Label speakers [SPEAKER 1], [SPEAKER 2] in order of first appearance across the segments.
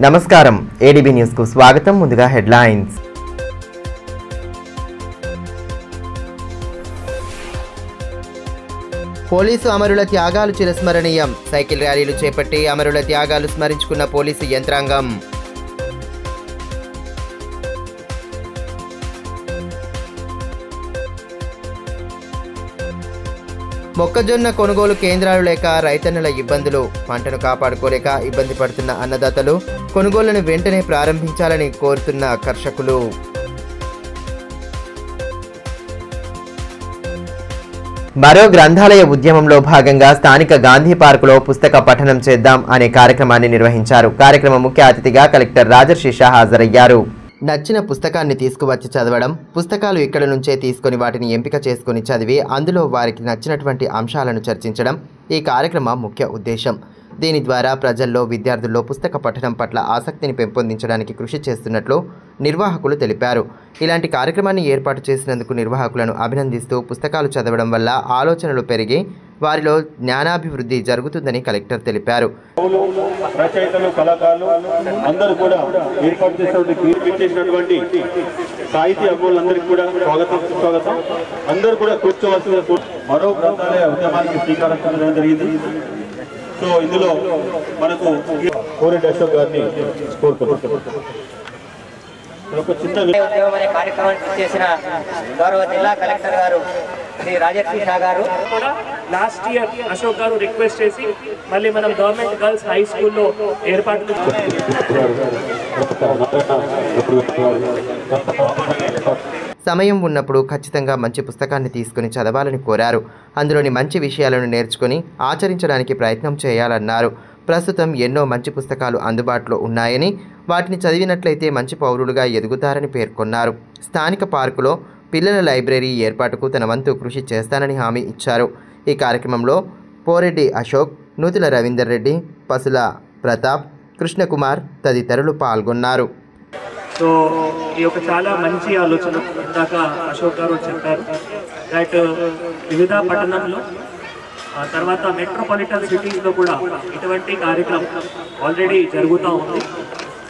[SPEAKER 1] నమస్కారం ADB news కు స్వాగతం. ముందుగా హెడ్లైన్స్. పోలీసు అమరుల త్యాగాలు చిరస్మరణీయం. సైకిల్ ర్యాలీలు చేపట్టి అమరుల త్యాగాలు స్మరించుకున్న పోలీసు యంత్రాంగం. మొక్కజొన్న కొనుగోలు కేంద్రాలు లేక రైతన్నుల ఇబ్బందులు. పంటను కాపాడుకోలేక ఇబ్బంది పడుతున్న అన్నదాతలు కొనుగోళ్లను వెంటనే ప్రారంభించాలని కోరుతున్న కర్షకులు. మరో గ్రంథాలయ ఉద్యమంలో భాగంగా స్థానిక గాంధీ పార్కులో పుస్తక పఠనం చేద్దాం అనే కార్యక్రమాన్ని నిర్వహించారు. కార్యక్రమ ముఖ్య అతిథిగా కలెక్టర్ రాజర్షి షా హాజరయ్యారు. నచ్చిన పుస్తకాన్ని తీసుకువచ్చి చదవడం, పుస్తకాలు ఇక్కడ నుంచే తీసుకొని వాటిని ఎంపిక చేసుకుని చదివి అందులో వారికి నచ్చినటువంటి అంశాలను చర్చించడం ఈ కార్యక్రమం ముఖ్య ఉద్దేశం. దీని ద్వారా ప్రజల్లో, విద్యార్థుల్లో పుస్తక పఠనం పట్ల ఆసక్తిని పెంపొందించడానికి కృషి చేస్తున్నట్లు నిర్వాహకులు తెలిపారు. ఇలాంటి కార్యక్రమాన్ని ఏర్పాటు చేసినందుకు నిర్వాహకులను అభినందిస్తూ పుస్తకాలు చదవడం వల్ల ఆలోచనలు పెరిగి వారిలో జ్ఞానాభివృద్ధి జరుగుతుందని కలెక్టర్ తెలిపారు.
[SPEAKER 2] రచయితలు, కళాకారులు అందరూ కూడా ఏర్పాటు చేసినటువంటి సాహితీ అభిమానులందరికీ కూడా స్వాగతం. అందరూ కూడా కూర్చోవలసిన మరో గ్రంథాలయ ఉద్యమానికి శ్రీకారం చుట్టడం జరిగింది. సో ఇందులో మనకు కోరెడ్డి అశోక్ గారిని ఒక చిన్న
[SPEAKER 3] ఉద్యమం అనే కార్యక్రమాన్ని చేసిన గౌరవ జిల్లా కలెక్టర్ గారు శ్రీ రాజర్షి షా గారు
[SPEAKER 4] కూడా last year Ashok garu request చేసి మళ్ళీ మనం గవర్నమెంట్ గర్ల్స్ హై స్కూల్లో ఏర్పాట్లు
[SPEAKER 1] సమయం ఉన్నప్పుడు ఖచ్చితంగా మంచి పుస్తకాన్ని తీసుకుని చదవాలని కోరారు. అందులోని మంచి విషయాలను నేర్చుకుని ఆచరించడానికి ప్రయత్నం చేయాలన్నారు. ప్రస్తుతం ఎన్నో మంచి పుస్తకాలు అందుబాటులో ఉన్నాయని, వాటిని చదివినట్లయితే మంచి పౌరులుగా ఎదుగుతారని పేర్కొన్నారు. స్థానిక పార్కులో పిల్లల లైబ్రరీ ఏర్పాటుకు తన వంతు కృషి చేస్తానని హామీ ఇచ్చారు. ఈ కార్యక్రమంలో పోరెడ్డి అశోక్, నూతుల రవీందర్ రెడ్డి, పసుల ప్రతాప్, కృష్ణకుమార్ తదితరులు పాల్గొన్నారు.
[SPEAKER 4] సో ఈ యొక్క చాలా మంచి ఆలోచన ఇందాక అశోక్ గారు చెప్పారు. దట్ వివిధ పట్టణంలో తర్వాత మెట్రోపాలిటన్ సిటీస్లో కూడా ఇటువంటి కార్యక్రమం ఆల్రెడీ జరుగుతూ ఉంది.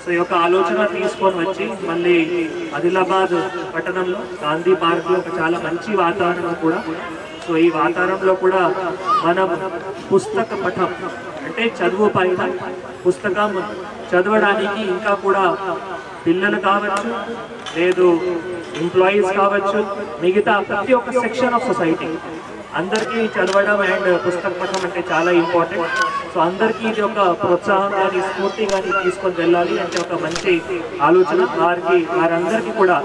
[SPEAKER 4] సో ఈ యొక్క ఆలోచన తీసుకొని వచ్చి మళ్ళీ ఆదిలాబాద్ పట్టణంలో గాంధీ పార్క్లో ఒక చాలా మంచి వాతావరణం కూడా. సో ఈ వాతావరణంలో కూడా మనం పుస్తక పఠం అంటే చదువు పైన పుస్తకం చదవడానికి ఇంకా కూడా పిల్లలు కావచ్చు, లేదు ఎంప్లాయీస్ కావచ్చు, మిగతా ప్రతి ఒక్క సెక్షన్ ఆఫ్ సొసైటీ అందరికీ చదవడం అండ్ పుస్తక పఠనం అంటే చాలా ఇంపార్టెంట్. సో అందరికీ ఇది ఒక ప్రోత్సాహం కానీ స్ఫూర్తి కానీ తీసుకొని వెళ్ళాలి అంటే ఒక మంచి ఆలోచన. వారందరికీ కూడా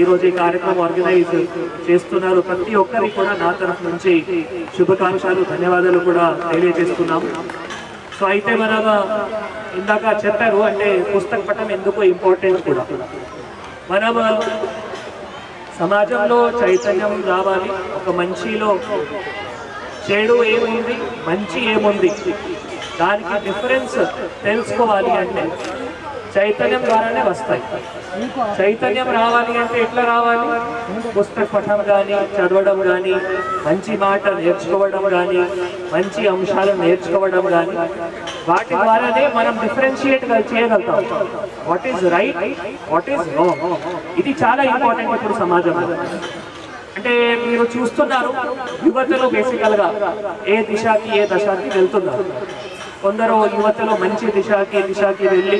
[SPEAKER 4] ఈరోజు ఈ కార్యక్రమం ఆర్గనైజ్ చేస్తున్నారు. ప్రతి ఒక్కరికి కూడా నా తరఫు నుంచి శుభాకాంక్షలు, ధన్యవాదాలు కూడా తెలియజేస్తున్నాము. సో అయితే మనం ఇందాక చెప్పారు అంటే పుస్తక పఠనం ఎందుకు ఇంపార్టెంట్ కూడా. మనం సమాజంలో చైతన్యం రావాలి. ఒక మంచిలో చెడు ఏముంది, మంచి ఏముంది, దానికి డిఫరెన్స్ తెలుసుకోవాలి అంటే చైతన్యం ద్వారానే వస్తాయి. చైతన్యం రావాలి అంటే ఎట్లా రావాలి? పుస్తక పఠనం కానీ, చదవడం కానీ, మంచి మాట నేర్చుకోవడం కానీ, మంచి అంశాలను నేర్చుకోవడం కానీ, వాటి ద్వారానే మనం డిఫరెన్షియేట్ చేయగలుగుతాం. What is right, what is wrong. ఇది చాలా ఇంపార్టెంట్ ఇప్పుడు సమాజంలో. అంటే మీరు చూస్తున్నారు యువతలు బేసికల్గా ఏ దిశకి ఏ దశకి వెళ్తున్నారు. కొందరు యువతలు మంచి దిశకి వెళ్ళి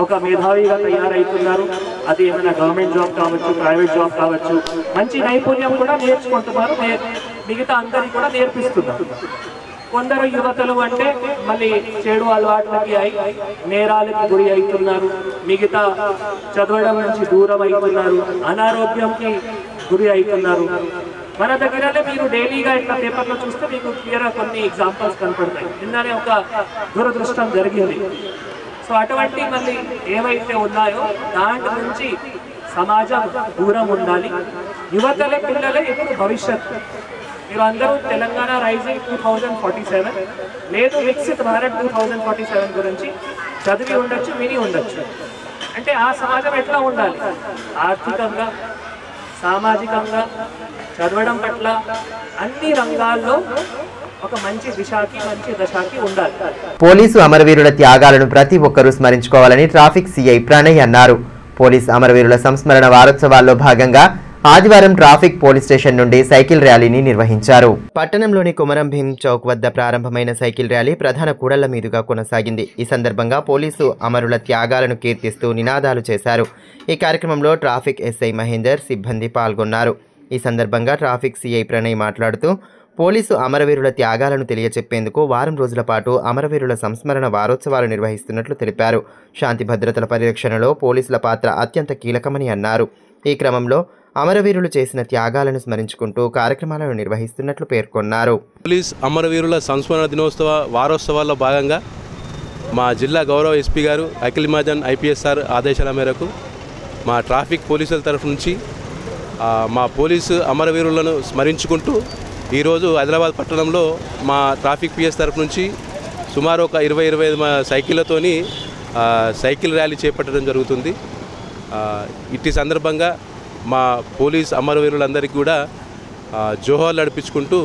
[SPEAKER 4] ఒక మేధావిగా తయారవుతున్నారు. అది ఏమైనా గవర్నమెంట్ జాబ్ కావచ్చు, ప్రైవేట్ జాబ్ కావచ్చు, మంచి నైపుణ్యం కూడా నేర్చుకుంటున్నారు. మిగతా అందరికీ కూడా నేర్పిస్తున్నారు. కొందరు యువతలు అంటే మళ్ళీ చెడు అలవాట్లకి నేరాలకి గురి అవుతున్నారు. మిగతా చదవడం నుంచి దూరం అవుతున్నారు, అనారోగ్యంకి గురి అవుతున్నారు. మన దగ్గరనే మీరు డైలీగా ఇట్లా పేపర్లో చూస్తే మీకు క్లియర్గా కొన్ని ఎగ్జాంపుల్స్ కనపడతాయి. నిన్ననే ఒక దురదృష్టం జరిగింది. సో అటువంటి మళ్ళీ ఏవైతే ఉన్నాయో దాంట్ నుంచి సమాజం దూరం ఉండాలి. యువతలే, పిల్లలే ఇప్పుడు భవిష్యత్తు. మీరు అందరూ తెలంగాణ రైజింగ్ 2047 లేదు వికసిత్ భారత్ 2047 గురించి చదివి ఉండొచ్చు, విని ఉండొచ్చు. అంటే ఆ సమాజం ఎట్లా ఉండాలి? ఆర్థికంగా, సామాజికంగా, చదవడం పట్ల అన్ని రంగాల్లో ఒక మంచి దిశకి మంచి దశకి ఉండాలి.
[SPEAKER 1] పోలీసు అమరవీరుల త్యాగాలను ప్రతి ఒక్కరూ స్మరించుకోవాలని ట్రాఫిక్ సిఐ ప్రణయ్ అన్నారు. పోలీసు అమరవీరుల సంస్మరణ వారోత్సవాల్లో భాగంగా ఆదివారం ట్రాఫిక్ పోలీస్ స్టేషన్ నుండి సైకిల్ ర్యాలీని నిర్వహించారు. పట్టణంలోని కుమరం భీం చౌక్ వద్ద ప్రారంభమైన సైకిల్ ర్యాలీ ప్రధాన కూడళ్ల మీదుగా కొనసాగింది. ఈ సందర్భంగా పోలీసు అమరుల త్యాగాలను కీర్తిస్తూ నినాదాలు చేశారు. ఈ కార్యక్రమంలో ట్రాఫిక్ ఎస్ఐ మహేందర్, సిబ్బంది పాల్గొన్నారు. ఈ సందర్భంగా ట్రాఫిక్ సిఐ ప్రణయ్ మాట్లాడుతూ పోలీసు అమరవీరుల త్యాగాలను తెలియచెప్పేందుకు వారం రోజుల పాటు అమరవీరుల సంస్మరణ వారోత్సవాలు నిర్వహిస్తున్నట్లు తెలిపారు. శాంతి భద్రతల పరిరక్షణలో పోలీసుల పాత్ర అత్యంత కీలకమని అన్నారు. ఈ క్రమంలో అమరవీరులు చేసిన త్యాగాలను స్మరించుకుంటూ కార్యక్రమాలను నిర్వహిస్తున్నట్లు పేర్కొన్నారు.
[SPEAKER 5] పోలీస్ అమరవీరుల సంస్మరణ దినోత్సవ వారోత్సవాల్లో భాగంగా మా జిల్లా గౌరవ ఎస్పీ గారు అఖిల్ మహాజన్ ఐపీఎస్ఆర్ ఆదేశాల మేరకు మా ట్రాఫిక్ పోలీసుల తరఫు నుంచి మా పోలీసు అమరవీరులను స్మరించుకుంటూ ఈరోజు ఆదిలాబాద్ పట్టణంలో మా ట్రాఫిక్ పిఎస్ తరఫు నుంచి సుమారు ఒక 20-25 సైకిళ్లతోని సైకిల్ ర్యాలీ చేపట్టడం జరుగుతుంది. ఇట్టి సందర్భంగా మా పోలీస్ అమరవీరులందరికీ కూడా జోహార్లు నడిపించుకుంటూ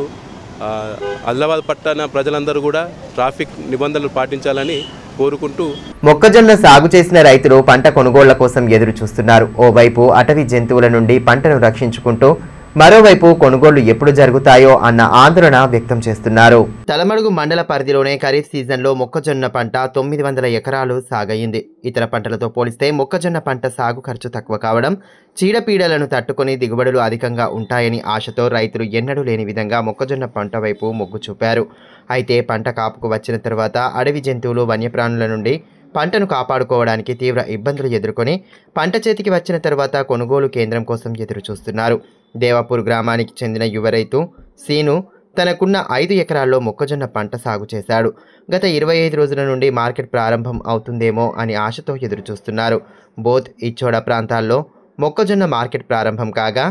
[SPEAKER 5] ఆదిలాబాద్ పట్టణ ప్రజలందరూ కూడా ట్రాఫిక్ నిబంధనలు పాటించాలని కోరుకుంటూ
[SPEAKER 1] మొక్కజొన్న సాగు చేసిన రైతులు పంట కొనుగోళ్ల కోసం ఎదురు చూస్తున్నారు. ఓవైపు అటవీ జంతువుల నుండి పంటను రక్షించుకుంటూ మరోవైపు కొనుగోళ్లు ఎప్పుడు జరుగుతాయో అన్న ఆందోళన వ్యక్తం చేస్తున్నారు. తలమడుగు మండల పరిధిలోనే ఖరీఫ్ సీజన్లో మొక్కజొన్న పంట 900 ఎకరాలు సాగయింది. ఇతర పంటలతో పోలిస్తే మొక్కజొన్న పంట సాగు ఖర్చు తక్కువ కావడం, చీడపీడలను తట్టుకొని దిగుబడులు అధికంగా ఉంటాయని ఆశతో రైతులు ఎన్నడూ లేని విధంగా మొక్కజొన్న పంట వైపు మొగ్గు చూపారు. అయితే పంట కాపుకు వచ్చిన తర్వాత అడవి జంతువులు, వన్యప్రాణుల నుండి పంటను కాపాడుకోవడానికి తీవ్ర ఇబ్బందులు ఎదుర్కొని పంట చేతికి వచ్చిన తర్వాత కొనుగోలు కేంద్రం కోసం ఎదురు చూస్తున్నారు. దేవాపూర్ గ్రామానికి చెందిన యువ రైతు సీను తనకున్న 5 ఎకరాల్లో మొక్కజొన్న పంట సాగు చేశాడు. గత 25 రోజుల నుండి మార్కెట్ ప్రారంభం అవుతుందేమో అని ఆశతో ఎదురు చూస్తున్నారు. బోత్, ఇచ్చోడ ప్రాంతాల్లో మొక్కజొన్న మార్కెట్ ప్రారంభం కాగా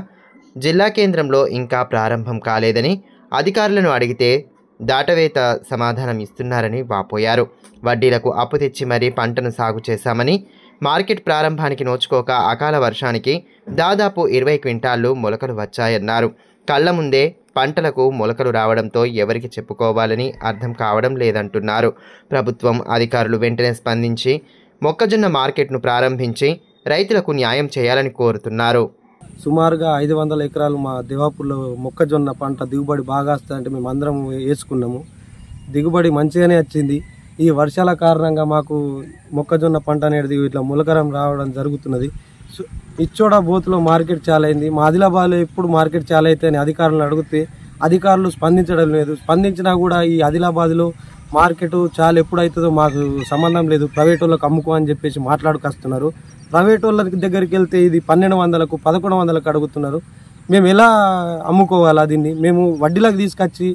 [SPEAKER 1] జిల్లా కేంద్రంలో ఇంకా ప్రారంభం కాలేదని అధికారులను అడిగితే దాటవేత సమాధానం ఇస్తున్నారని వాపోయారు. వడ్డీలకు అప్పు తెచ్చి మరీ పంటను సాగు చేశామని, మార్కెట్ ప్రారంభానికి నోచుకోక అకాల వర్షానికి దాదాపు 20 క్వింటాళ్లు మొలకలు వచ్చాయన్నారు. కళ్ల ముందే పంటలకు మొలకలు రావడంతో ఎవరికి చెప్పుకోవాలని అర్థం కావడం లేదంటున్నారు. ప్రభుత్వం అధికారులు వెంటనే స్పందించి మొక్కజొన్న మార్కెట్ను ప్రారంభించి రైతులకు న్యాయం చేయాలని కోరుతున్నారు.
[SPEAKER 6] సుమారుగా 500 ఎకరాలు మా దేవాపూర్లో మొక్కజొన్న పంట దిగుబడి బాగా వస్తుందంటే మేము అందరం వేసుకున్నాము. దిగుబడి మంచిగానే వచ్చింది. ఈ వర్షాల కారణంగా మాకు మొక్కజొన్న పంట అనేది ఇట్లా మొలకరం రావడం జరుగుతున్నది. ఇచ్చోడ బోతులో మార్కెట్ చాలా అయింది. మా ఆదిలాబాద్లో ఎప్పుడు మార్కెట్ చాలా అయితే అని అధికారులను అడిగితే అధికారులు స్పందించడం లేదు. స్పందించినా కూడా ఈ ఆదిలాబాద్లో మార్కెట్ చాలా ఎప్పుడైతుందో మాకు సంబంధం లేదు, ప్రైవేట్ వాళ్ళకి అమ్ముకో అని చెప్పేసి మాట్లాడుకొస్తున్నారు. ప్రైవేట్ వాళ్ళ దగ్గరికి వెళ్తే ఇది 1200కు 1100కు అడుగుతున్నారు. మేము ఎలా అమ్ముకోవాలా దీన్ని? మేము వడ్డీలకు తీసుకొచ్చి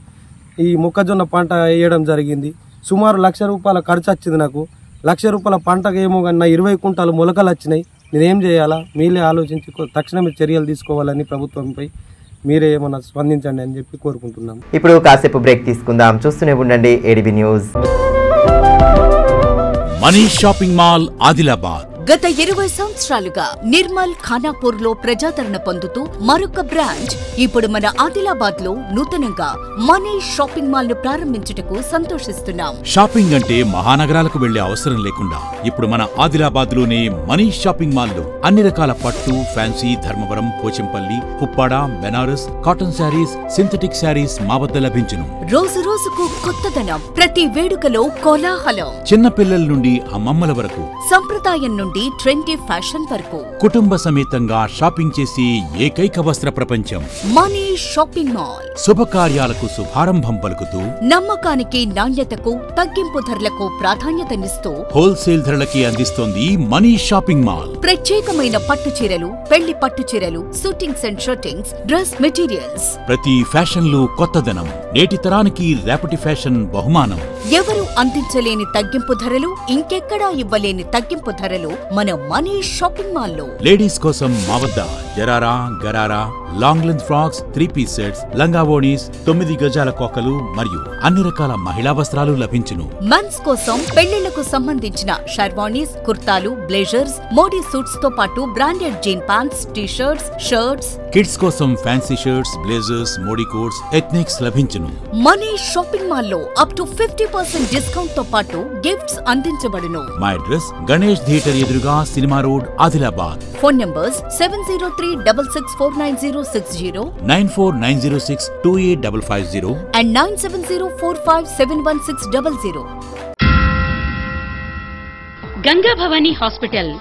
[SPEAKER 6] ఈ మొక్కజొన్న పంట వేయడం జరిగింది. సుమారు ₹1,00,000 ఖర్చు వచ్చింది. నాకు ₹1,00,000 పంటకు ఏమో కన్నా 20 క్వింటాలు మొలకలు వచ్చినాయి. నేనేం చేయాలా? మీరే ఆలోచించి తక్షణమే చర్యలు తీసుకోవాలని ప్రభుత్వంపై మీరే ఏమన్నా స్పందించండి అని చెప్పి కోరుకుంటున్నాం.
[SPEAKER 1] ఇప్పుడు కాసేపు బ్రేక్ తీసుకుందాం. చూస్తూనే ఉండండి ADB news.
[SPEAKER 7] Manish shopping mall Adilabad
[SPEAKER 8] గత 20 సంవత్సరాలుగా నిర్మల్, ఖానాపూర్ లో ప్రజాదరణ పొందుతూ మరొక బ్రాంచ్ ఇప్పుడు మన ఆదిలాబాద్ లో నూతనంగా మనీష్ షాపింగ్ మాల్ ను ప్రారంభించుటకు సంతోషిస్తున్నాం.
[SPEAKER 7] షాపింగ్ అంటే మహానగరాలకు వెళ్లే అవసరం లేకుండా ఇప్పుడు మన ఆదిలాబాద్ లోనే మనీష్ షాపింగ్ మాల్ లో అన్ని రకాల పట్టు, ఫ్యాన్సీ, ధర్మవరం, పోచంపల్లి, పుప్పాడ, Banaras, cotton saris, synthetic saris మా వద్ద లభించును.
[SPEAKER 8] రోజు రోజుకు కొత్తదనం, ప్రతి వేడుకలో కోలాహలం.
[SPEAKER 7] చిన్న పిల్లల నుండి అమ్మమ్మల వరకు,
[SPEAKER 8] సంప్రదాయం నుండి ట్రెండీ ఫ్యాషన్ వరకు
[SPEAKER 7] కుటుంబ సమేతంగా షాపింగ్ చేసి ఏకైక వస్త్ర ప్రపంచం
[SPEAKER 8] మనీష్ షాపింగ్ మాల్.
[SPEAKER 7] శుభకార్యాలకు శుభారంభం పలుకుతూ,
[SPEAKER 8] నమ్మకానికి, నాణ్యతకు, తగ్గింపు ధరలకు ప్రాధాన్యతనిస్తూ
[SPEAKER 7] హోల్సేల్ ధరలకి అందిస్తోంది మనీష్ షాపింగ్ మాల్.
[SPEAKER 8] ప్రత్యేకమైన పట్టు చీరలు, పెళ్లి పట్టు చీరలు, shootings and shirtings, dress materials.
[SPEAKER 7] ప్రతి ఫ్యాషన్ లో కొత్తదనం, నేటి తరానికి రేపటి ఫ్యాషన్ బహుమానం.
[SPEAKER 8] ఎవరు అందించలేని తగ్గింపు ధరలు, ఇంకెక్కడా ఇవ్వలేని తగ్గింపు ధరలు మన మనీష్ షాపింగ్ మాల్ లో.
[SPEAKER 7] లేడీస్ కోసం మా వద్ద జరారా, gharara, long length frocks, 3-piece sets, లంగావోణీస్, 9 గజాల కోకలు మరియు అన్ని రకాల మహిళా వస్త్రాలు లభించును.
[SPEAKER 8] మెన్స్ కోసం పెళ్లిళ్లకు సంబంధించిన షర్వాణీస్, కుర్తాలు, బ్లేజర్స్, మోడీ సూట్స్ తో పాటు branded jean pants, t-shirts, shirts.
[SPEAKER 7] Kids కోసం fancy shirts, blazers, Modi coats, ethnics లభించును.
[SPEAKER 8] మనీ షాపింగ్ మాల్ లో అప్ టు 50% డిస్కౌంట్ తో పాటు గిఫ్ట్స్ అందించబడును.
[SPEAKER 7] మా అడ్రస్ గణేష్ థియేటర్ ఎదురుగా, cinema road, Adilabad.
[SPEAKER 8] Phone numbers 70366496060
[SPEAKER 7] 9490628550
[SPEAKER 8] and 9704571600.
[SPEAKER 9] Ganga Bhavani hospital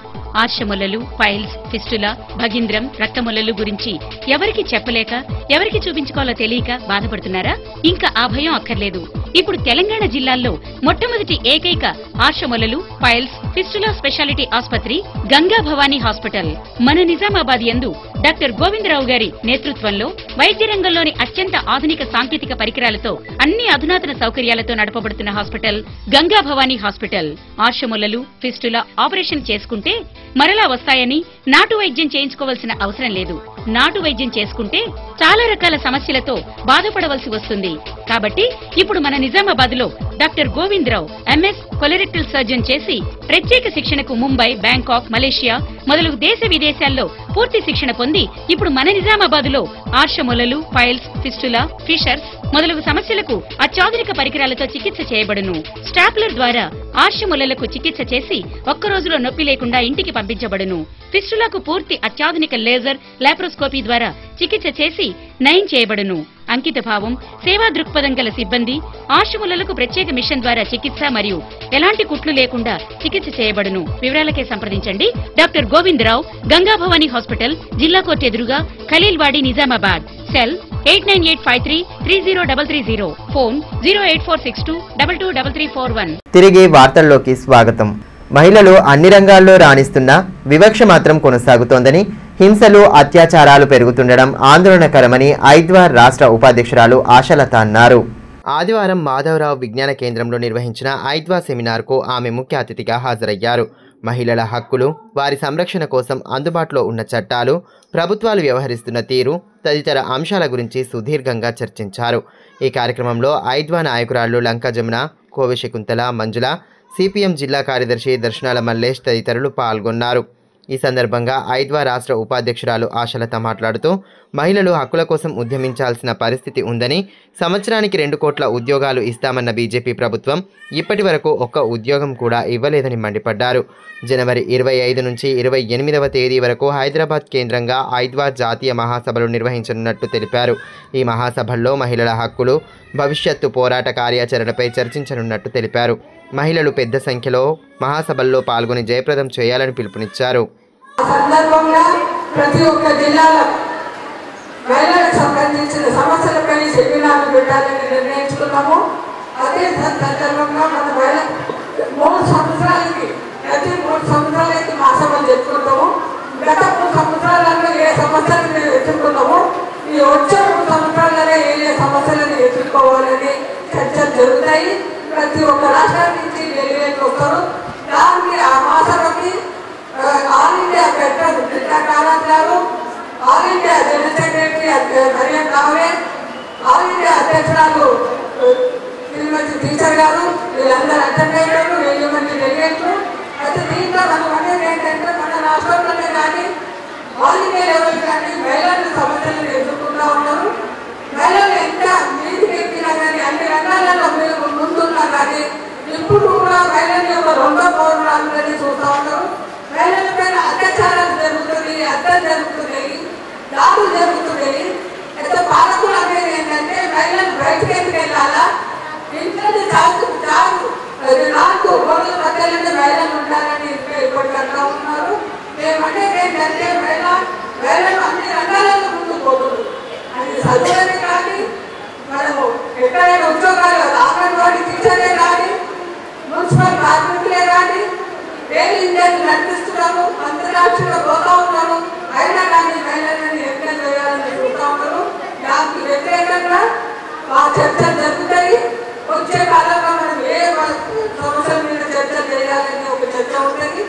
[SPEAKER 9] ఆర్షములలు, పైల్స్, ఫిస్టులా, భగింద్రం, రక్తములలు గురించి ఎవరికి చెప్పలేక, ఎవరికి చూపించుకోవాలో తెలియక బాధపడుతున్నారా? ఇంకా ఆ భయం అక్కర్లేదు. ఇప్పుడు తెలంగాణ జిల్లాల్లో మొట్టమొదటి ఏకైక ఆర్షములలు, పైల్స్, ఫిస్టులా స్పెషాలిటీ ఆసుపత్రి గంగా భవానీ హాస్పిటల్ మన నిజామాబాద్ యందు డాక్టర్ గోవిందరావు గారి నేతృత్వంలో వైద్య రంగంలోని అత్యంత ఆధునిక సాంకేతిక పరికరాలతో అన్ని అధునాతన సౌకర్యాలతో నడపబడుతున్న హాస్పిటల్ గంగా భవానీ హాస్పిటల్. ఆర్షములలు, ఫిస్టులా ఆపరేషన్ చేసుకుంటే మరలా వస్తాయని నాటు వైద్యం చేయించుకోవాల్సిన అవసరం లేదు. నాటు వైద్యం చేసుకుంటే చాలా రకాల సమస్యలతో బాధపడవలసి వస్తుంది. కాబట్టి ఇప్పుడు మన నిజామాబాద్ లో doctor Govindarao MS colorectal surgeon చేసి ప్రత్యేక శిక్షణకు ముంబై, బ్యాంకాక్, మలేషియా మొదలగు దేశ విదేశాల్లో పూర్తి శిక్షణ పొంది ఇప్పుడు మన నిజామాబాద్ లో ఆర్షములలు, పైల్స్, ఫిస్టులా, ఫిషర్స్ మొదలగు సమస్యలకు అత్యాధునిక పరికరాలతో చికిత్స చేయబడును. స్టాప్లర్ ద్వారా ఆర్షములలకు చికిత్స చేసి ఒక్క రోజులో నొప్పి లేకుండా ఇంటికి పంపించబడును. ఫిస్టులకు పూర్తి అత్యాధునిక లేజర్, లాప్రోస్కోపీ ద్వారా చికిత్స చేసి నయం చేయబడును. అంకిత భావం, సేవా దృక్పథం గల సిబ్బంది, ఆర్షములలకు ప్రత్యేక మిషన్ ద్వారా చికిత్స మరియు ఎలాంటి కుట్లు లేకుండా చికిత్స చేయబడును. వివరాలకే సంప్రదించండి డాక్టర్ గోవిందరావు, గంగా భవానీ హాస్పిటల్, జిల్లా కోర్టు ఎదురుగా, ఖలీల్వాడి, నిజామాబాద్. సెల్ 8985330330. ఫోన్ 08462223341.
[SPEAKER 1] తిరిగి వార్తల్లోకి స్వాగతం. మహిళలు అన్ని రంగాల్లో రాణిస్తున్న వివక్ష మాత్రం కొనసాగుతోందని, హింసలు, అత్యాచారాలు పెరుగుతుండడం ఆందోళనకరమని ఐద్వార్ రాష్ట్ర ఉపాధ్యక్షురాలు ఆశలత అన్నారు. ఆదివారం మాధవరావు విజ్ఞాన కేంద్రంలో నిర్వహించిన ఐద్వా సెమినార్కు ఆమె ముఖ్య అతిథిగా హాజరయ్యారు. మహిళల హక్కులు, వారి సంరక్షణ కోసం అందుబాటులో ఉన్న చట్టాలు, ప్రభుత్వాలు వ్యవహరిస్తున్న తీరు తదితర అంశాల గురించి సుదీర్ఘంగా చర్చించారు. ఈ కార్యక్రమంలో ఐద్వా నాయకురాళ్లు లంకా జమున, కోవి శకుంతల, మంజుల, సిపిఎం జిల్లా కార్యదర్శి దర్శనాల మల్లేష్ తదితరులు పాల్గొన్నారు. ఈ సందర్భంగా ఐద్వా రాష్ట్ర ఉపాధ్యక్షురాలు ఆశలత మాట్లాడుతూ, మహిళలు హక్కుల కోసం ఉద్యమించాల్సిన పరిస్థితి ఉందని, సంవత్సరానికి 2 కోట్ల ఉద్యోగాలు ఇస్తామన్న బీజేపీ ప్రభుత్వం ఇప్పటి వరకు ఒక్క ఉద్యోగం కూడా ఇవ్వలేదని మండిపడ్డారు. జనవరి 25 నుంచి 28వ తేదీ వరకు హైదరాబాద్ కేంద్రంగా ఐద్వా జాతీయ మహాసభలు నిర్వహించనున్నట్టు తెలిపారు. ఈ మహాసభల్లో మహిళల హక్కులు, భవిష్యత్తు పోరాట కార్యాచరణపై చర్చించనున్నట్టు తెలిపారు. మహిళలు పెద్ద సంఖ్యలో మహాసభల్లో పాల్గొని జయప్రదం చేయాలని పిలుపునిచ్చారు.
[SPEAKER 10] ప్రతి ఒక్క జిల్లాలో మహిళలకు సంబంధించిన సమస్యలపై సెమినార్లు పెట్టాలని నిర్ణయించుకున్నాము. అదే సందర్భంగా మన మహిళ 3 సంవత్సరాలకి ప్రతి 3 సంవత్సరాలకి మహాసభలు చెప్పుకుంటాము. గత 3 సంవత్సరాలలో ఏ సమస్యలు మేము ఎదుర్కొన్నాము, ఈ వచ్చే 3 సంవత్సరాలలో ఏ సమస్యలను ఎదుర్కోవాలని చర్చలు జరుగుతాయి. ప్రతి ఒక్క రాష్ట్రం నుంచి డెలిగేట్లు వస్తారు. దానికి ఆ మహాసభకి ఆల్ ఇండియా కార్యాలయాలు, all India general secretary Mariam కావే, ఆల్ ఇండియా అధ్యక్షురాలు శ్రీమతి టీచర్ గారు, వీళ్ళందరూ అటెండ్ అయ్యారు. 1000 మంది డెలిగేట్లు. అయితే దీంట్లో మనం అనేది ఏంటంటే, మన రాష్ట్రంలోనే కానీ ఆల్ ఇండియా లెవెల్ కానీ మహిళలు సమస్యలను ఎదుర్కొంటూ ఉన్నారు. మహిళలు ఎంత మీదికి ఎక్కినా కానీ, అన్ని రంగాలలో మీరు ముందున్నా కానీ ఇప్పుడు కూడా మహిళల యొక్క 2వ పౌరులందరినీ చూస్తూ ఉన్నారు. మహిళల పైన అత్యాచారాలు జరుగుతున్నాయి, అర్థం జరుగుతున్నాయి, దాడులు జరుగుతున్నాయి. అయితే పాలకులు అనేది ఏంటంటే, మహిళలు బయటకు ఎందుకు వెళ్ళాలా, ఇంట్లో చాలు 4 గోడల మధ్యలోనే మహిళలు ఉంటారని ఇప్పటికంటూ ఉన్నారు. మేమనేది ఏంటంటే, మహిళలు అన్ని రంగాలలో ముందుకు పోతుంది. అది చదువులనే కానీ, మనము ఎక్కడైనా ఉద్యోగాలు అంగన్వాడీ టీచర్లే కానీ, మున్సిపల్ కార్మికులే కానీ, రైలు ఇంజన్లు నడిపిస్తున్నారు, అంతరాష్ట్రీయ పోతా ఉన్నారు. అయినా కానీ మహిళలను ఎంకరేజ్ చేయాలని చూస్తూ ఉన్నారు. దానికి వ్యతిరేకంగా మా చర్చలు జరుగుతాయి. వచ్చే కాలంలో మనం ఏ సమస్యల మీద చర్చ చేయాలని ఒక చర్చ ఉంటుంది.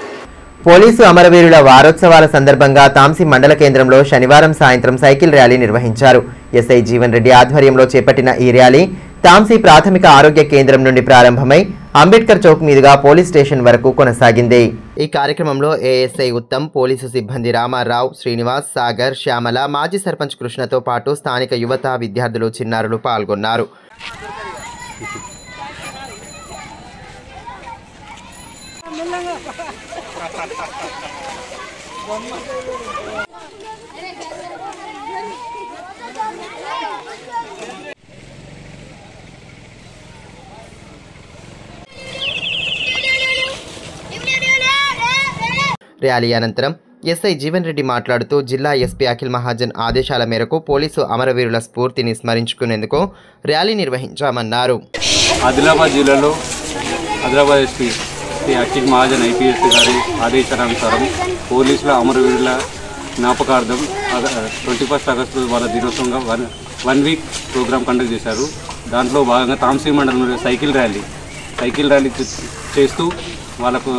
[SPEAKER 1] పోలీసు అమరవీరుల వారోత్సవాల సందర్భంగా తాంసి మండల కేంద్రంలో శనివారం సాయంత్రం సైకిల్ ర్యాలీ నిర్వహించారు. ఎస్ఐ జీవన్ రెడ్డి ఆధ్వర్యంలో చేపట్టిన ఈ ర్యాలీ తాంసి ప్రాథమిక ఆరోగ్య కేంద్రం నుండి ప్రారంభమై అంబేద్కర్ చౌక్ మీదుగా పోలీస్ స్టేషన్ వరకు కొనసాగింది. ఈ కార్యక్రమంలో ఏఎస్ఐ ఉత్తమ్, పోలీసు సిబ్బంది రామారావు, శ్రీనివాస్, సాగర్, శ్యామల, మాజీ సర్పంచ్ కృష్ణతో పాటు స్థానిక యువత, విద్యార్థులు, చిన్నారులు పాల్గొన్నారు. ర్యాలీ అనంతరం ఎస్ఐ జీవన్ రెడ్డి మాట్లాడుతూ జిల్లా ఎస్పీ అఖిల్ మహాజన్ ఆదేశాల మేరకు పోలీసు అమరవీరుల స్ఫూర్తిని స్మరించుకునేందుకు ర్యాలీ నిర్వహించామన్నారు.
[SPEAKER 11] ఆదిలాబాద్ జిల్లాలో ఆదిలాబాద్ ఎస్పీ అఖిల్ మహాజన్ ఐపీఎస్ గారి ఆదేశానుసారం పోలీసుల అమరవీరుల జ్ఞాపకార్థం 21 ఆగస్టు వాళ్ళ దినోత్సవంగా వన్ వీక్ ప్రోగ్రామ్ కండక్ట్ చేశారు. దాంట్లో భాగంగా తాంసీ మండలంలో సైకిల్ ర్యాలీ చేస్తూ వాళ్ళకు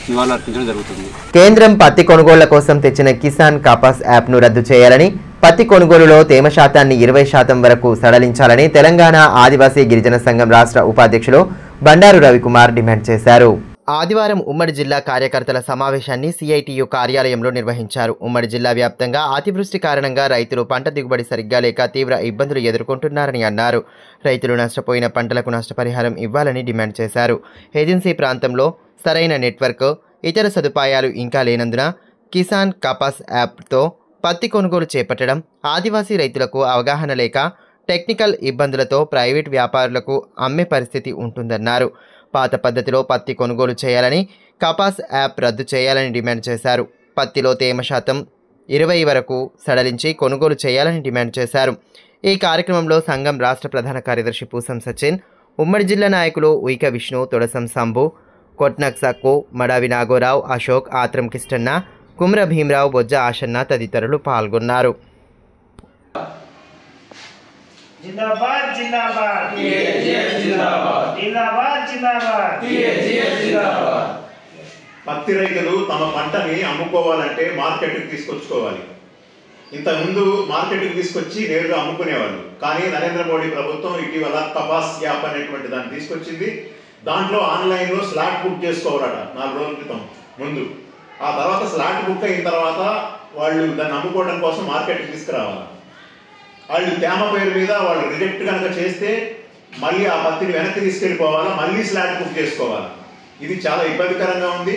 [SPEAKER 11] నివాళులర్పించడం జరుగుతుంది.
[SPEAKER 1] కేంద్రం పత్తి కొనుగోళ్ల కోసం తెచ్చిన కిసాన్ కాపాస్ యాప్ను రద్దు చేయాలని, పత్తి కొనుగోలులో తేమ శాతాన్ని 20% వరకు సడలించాలని తెలంగాణ ఆదివాసీ గిరిజన సంఘం రాష్ట్ర ఉపాధ్యక్షులు బండారు రవికుమార్ డిమాండ్ చేశారు. ఆదివారం ఉమ్మడి జిల్లా కార్యకర్తల సమావేశాన్ని సిఐటియు కార్యాలయంలో నిర్వహించారు. ఉమ్మడి జిల్లా వ్యాప్తంగా అతివృష్టి కారణంగా రైతులు పంట దిగుబడి సరిగ్గా లేక తీవ్ర ఇబ్బందులు ఎదుర్కొంటున్నారని అన్నారు. రైతులు నష్టపోయిన పంటలకు నష్టపరిహారం ఇవ్వాలని డిమాండ్ చేశారు. ఏజెన్సీ ప్రాంతంలో సరైన నెట్వర్క్, ఇతర సదుపాయాలు ఇంకా లేనందున కిసాన్ కాపాస్ యాప్తో పత్తి కొనుగోలు చేపట్టడం, ఆదివాసీ రైతులకు అవగాహన లేక టెక్నికల్ ఇబ్బందులతో ప్రైవేట్ వ్యాపారులకు అమ్మే పరిస్థితి ఉంటుందన్నారు. పాత పద్ధతిలో పత్తి కొనుగోలు చేయాలని, కాపాస్ యాప్ రద్దు చేయాలని డిమాండ్ చేశారు. పత్తిలో తేమ శాతం 20 వరకు సడలించి కొనుగోలు చేయాలని డిమాండ్ చేశారు. ఈ కార్యక్రమంలో సంఘం రాష్ట్ర ప్రధాన కార్యదర్శి పూసం సచిన్, ఉమ్మడి జిల్లా నాయకులు ఉయిక విష్ణు, తొడసం సంభు, కొట్నక్ సక్కు, మడావి నాగోరావు, అశోక్, ఆత్రం కిష్టన్న, కుమ్ర భీమరావు, బొజ్జ ఆశన్న తదితరులు పాల్గొన్నారు.
[SPEAKER 12] जिंदाबाद जिंदाबाद जिंदाबाद जिंदाबाद जिंदाबाद जिंदाबाद
[SPEAKER 2] పత్తి రైతులు తమ పంటని అమ్ముకోవాలంటే మార్కెట్కి తీసుకొచ్చుకోవాలి. ఇంతకుముందు మార్కెట్కి తీసుకొచ్చి నేరుగా అమ్ముకునేవాళ్ళు. కానీ నరేంద్ర మోడీ ప్రభుత్వం ఇటీవల కపాస్ యాప్ అనేటువంటి దాన్ని తీసుకొచ్చింది. దాంట్లో ఆన్లైన్లో స్లాట్ బుక్ చేసుకోవాలట 4 రోజుల క్రితం ముందు. ఆ తర్వాత స్లాట్ బుక్ అయిన తర్వాత వాళ్ళు దాన్ని అమ్ముకోవడం కోసం మార్కెట్కి తీసుకురావాలి. వాళ్ళు తేమ పేరు మీద వాళ్ళు రిజెక్ట్ కనుక చేస్తే మళ్ళీ ఆ పత్తిని వెనక్కి తీసుకెళ్ళిపోవాలా, మళ్ళీ స్లాట్ బుక్ చేసుకోవాలి. ఇది చాలా ఇబ్బందికరంగా ఉంది.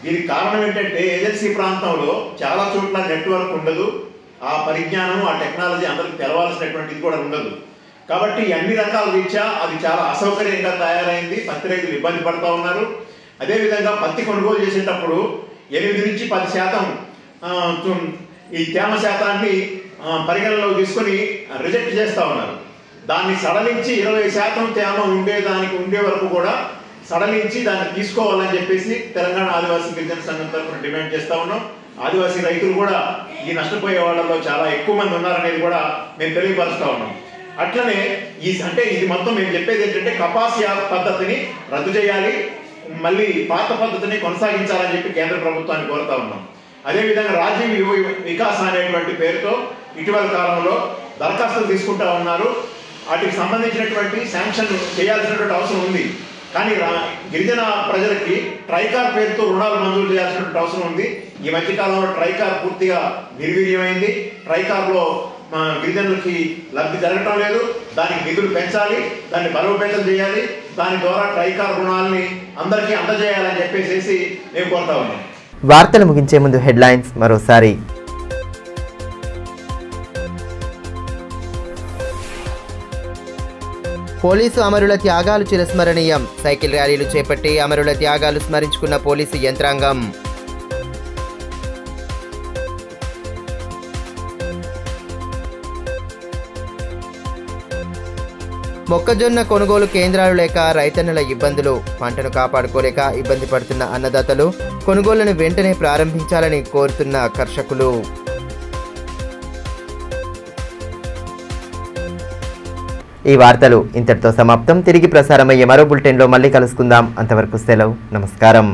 [SPEAKER 2] దీనికి కారణం ఏంటంటే ఏజెన్సీ ప్రాంతంలో చాలా చోట్ల నెట్వర్క్ ఉండదు, ఆ పరిజ్ఞానం, ఆ టెక్నాలజీ అందరికి తెలవాల్సినటువంటిది కూడా ఉండదు. కాబట్టి అన్ని రకాల రీత్యా అది చాలా అసౌకర్యంగా తయారైంది. పత్తి రైతులు ఇబ్బంది పడుతూ ఉన్నారు. అదేవిధంగా పత్తి కొనుగోలు చేసేటప్పుడు 8 నుంచి 10% ఈ తేమ శాతాన్ని పరిగణనలో తీసుకొని రిజెక్ట్ చేస్తూ ఉన్నారు. దాన్ని సడలించి 20% తేమ ఉండే వరకు కూడా సడలించి దాన్ని తీసుకోవాలని చెప్పేసి తెలంగాణ ఆదివాసీ గిరిజన సంఘం తరఫున డిమాండ్ చేస్తూ ఉన్నాం. ఆదివాసీ రైతులు కూడా ఈ నష్టపోయే వాళ్ళలో చాలా ఎక్కువ మంది ఉన్నారనేది కూడా మేము తెలియపరుస్తూ ఉన్నాం. అట్లనే ఇది మొత్తం మేము చెప్పేది ఏంటంటే కపాస్ యాప్ పద్ధతిని రద్దు చేయాలి, మళ్ళీ పాత పద్ధతిని కొనసాగించాలని చెప్పి కేంద్ర ప్రభుత్వాన్ని కోరుతా ఉన్నాం. అదేవిధంగా రాజీవ్ యువ వికాస్ అనేటువంటి పేరుతో ఇటీవల కాలంలో దరఖాస్తులు తీసుకుంటా ఉన్నారు. వాటికి సంబంధించినటువంటి శాంక్షన్ చేయాల్సినటువంటి అవసరం ఉంది. కానీ గిరిజన ప్రజలకి ట్రైకార్ పేరుతో రుణాలు మంజూరు చేయాల్సినటువంటి అవసరం ఉంది. ఈ మధ్యకాలంలో ట్రైకార్ పూర్తిగా నిర్వీర్యమైంది. ట్రైకార్లో గిరిజనులకి లబ్ధి జరగటం లేదు. దానికి నిధులు పెంచాలి, దాన్ని బలోపేతం చేయాలి. దాని ద్వారా ట్రైకార్ రుణాలని అందరికీ అందజేయాలని చెప్పేసి మేము కోరుతా ఉన్నాం.
[SPEAKER 1] వార్తలు ముగించే ముందు హెడ్లైన్స్ మరోసారి. పోలీసు అమరుల త్యాగాలు చిరస్మరణీయం. సైకిల్ ర్యాలీలు చేపట్టి అమరుల త్యాగాలు స్మరించుకున్న పోలీసు యంత్రాంగం. మొక్కజొన్న కొనుగోలు కేంద్రాలు లేక రైతన్నల ఇబ్బందులు. పంటను కాపాడుకోలేక ఇబ్బంది పడుతున్న అన్నదాతలు కొనుగోళ్లను వెంటనే ప్రారంభించాలని కోరుతున్న కర్షకులు. ఈ వార్తలు ఇంతటితో సమాప్తం. తిరిగి ప్రసారమయ్యే మరో బులెటిన్లో మళ్ళీ కలుసుకుందాం. అంతవరకు సెలవు. నమస్కారం.